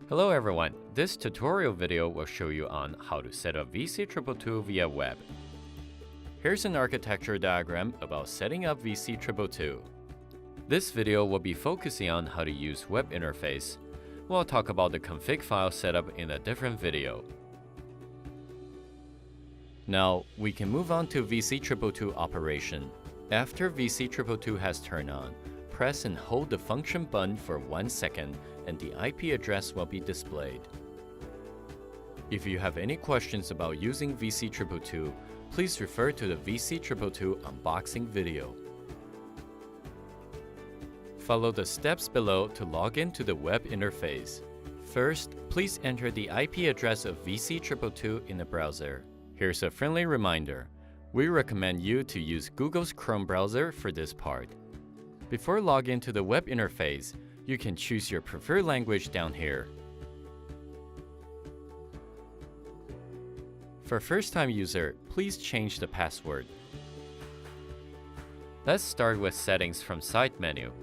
Hello everyone, this tutorial video will show you on how to set up VC222 via web. Here's an architecture diagram about setting up VC222. This video will be focusing on how to use web interface. We'll talk about the config file setup in a different video. Now, we can move on to VC222 operation. After VC222 has turned on, press and hold the function button for 1 second and the IP address will be displayed. If you have any questions about using VC222, please refer to the VC222 unboxing video. Follow the steps below to log into the web interface. First, please enter the IP address of VC222 in the browser. Here's a friendly reminder. We recommend you to use Google's Chrome browser for this part. Before logging to the web interface, you can choose your preferred language down here. For first-time user, please change the password. Let's start with settings from side menu.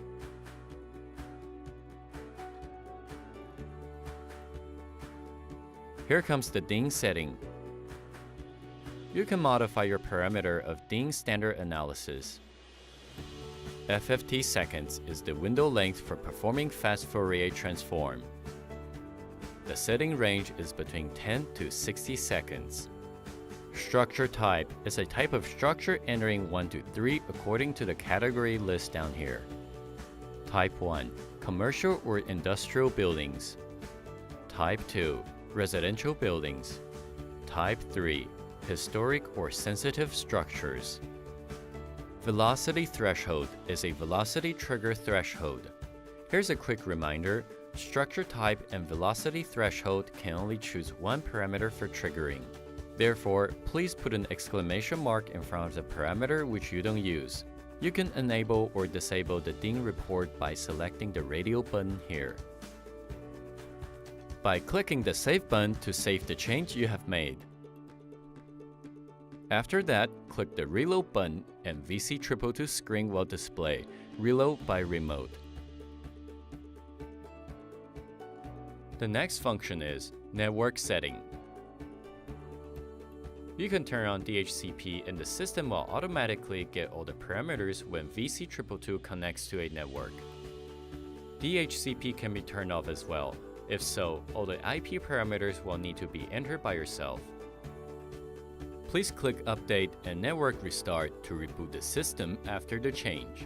Here comes the Dns Setting. You can modify your parameter of Dns standard analysis. FFT seconds is the window length for performing fast Fourier transform. The setting range is between 10 to 60 seconds. Structure type is a type of structure entering 1 to 3 according to the category list down here. Type 1, commercial or industrial buildings. Type 2, residential buildings. Type 3, historic or sensitive structures. Velocity threshold is a velocity trigger threshold. Here's a quick reminder, structure type and velocity threshold can only choose one parameter for triggering. Therefore, please put an exclamation mark in front of the parameter which you don't use. You can enable or disable the Dns report by selecting the radio button here. By clicking the Save button to save the change you have made. After that, click the Reload button and VC222 screen will display Reload by Remote. The next function is Network Setting. You can turn on DHCP and the system will automatically get all the parameters when VC222 connects to a network. DHCP can be turned off as well. If so, all the IP parameters will need to be entered by yourself. Please click Update and Network Restart to reboot the system after the change.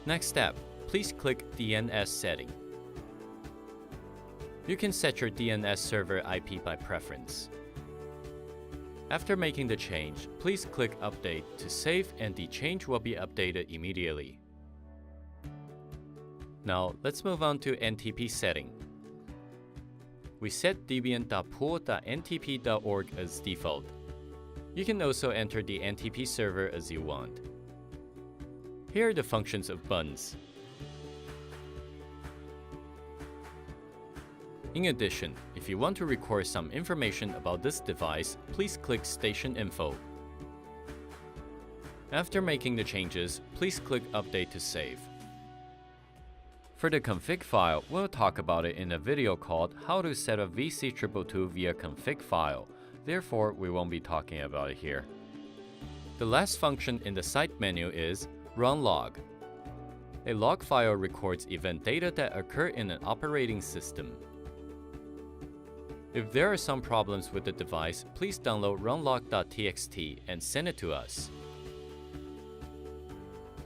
Next step, please click Dns Setting. You can set your DNS server IP by preference. After making the change, please click Update to save and the change will be updated immediately. Now, let's move on to Ntp Setting. We set debian.pool.ntp.org as default. You can also enter the Ntp server as you want. Here are the functions of buttons. In addition, if you want to record some information about this device, please click Station Info. After making the changes, please click Update to save. For the config file, we'll talk about it in a video called How to Set up VC222 via config file. Therefore, we won't be talking about it here. The last function in the side menu is Run Log. A log file records event data that occur in an operating system. If there are some problems with the device, please download runlog.txt and send it to us.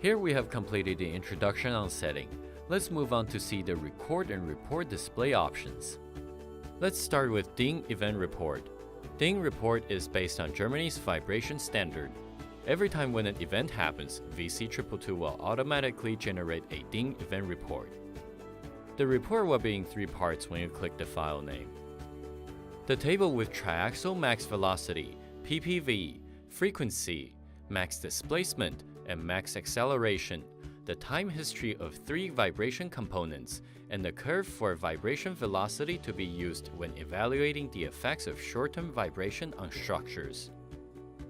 Here we have completed the introduction on setting. Let's move on to see the record and report display options. Let's start with Dns Event Report. Dns Report is based on Germany's vibration standard. Every time when an event happens, VC222 will automatically generate a Dns Event Report. The report will be in 3 parts when you click the file name. The table with triaxial max velocity, PPV, frequency, max displacement, and max acceleration, the time history of 3 vibration components, and the curve for vibration velocity to be used when evaluating the effects of short-term vibration on structures.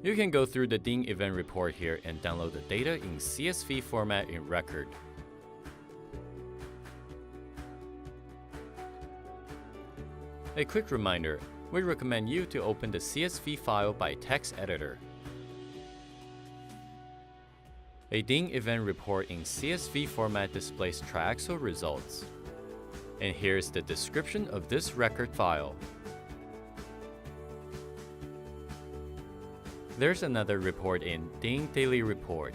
You can go through the Dns Event Report here and download the data in CSV format in record. A quick reminder, we recommend you to open the CSV file by text editor. A DIN event report in CSV format displays tracks or results. And here's the description of this record file. There's another report in DIN Daily Report.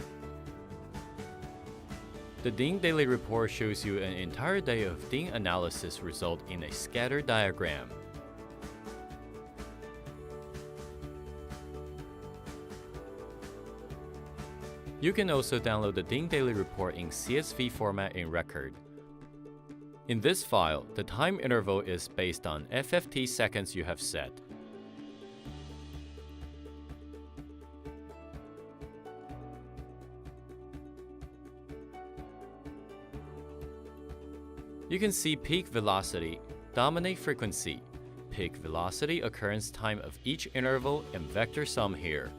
The DIN Daily Report shows you an entire day of DIN analysis result in a scatter diagram. You can also download the DIN Daily Report in CSV format in Record. In this file, the time interval is based on FFT seconds you have set. You can see peak velocity, dominate frequency, peak velocity occurrence time of each interval, and vector sum here.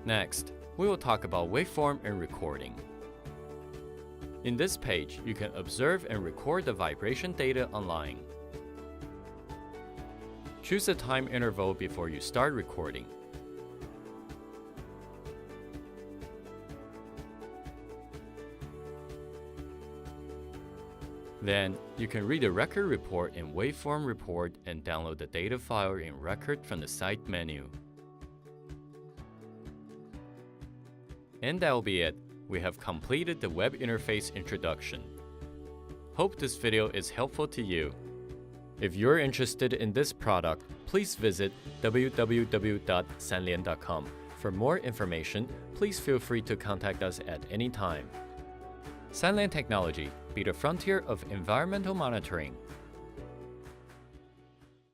Next, we will talk about waveform and recording. In this page, you can observe and record the vibration data online. Choose a time interval before you start recording. Then, you can read the record report in waveform report and download the data file in record from the side menu. And that will be it. We have completed the web interface introduction. Hope this video is helpful to you. If you're interested in this product, please visit www.sanlien.com. For more information, please feel free to contact us at any time. Sanlien Technology, be the frontier of environmental monitoring.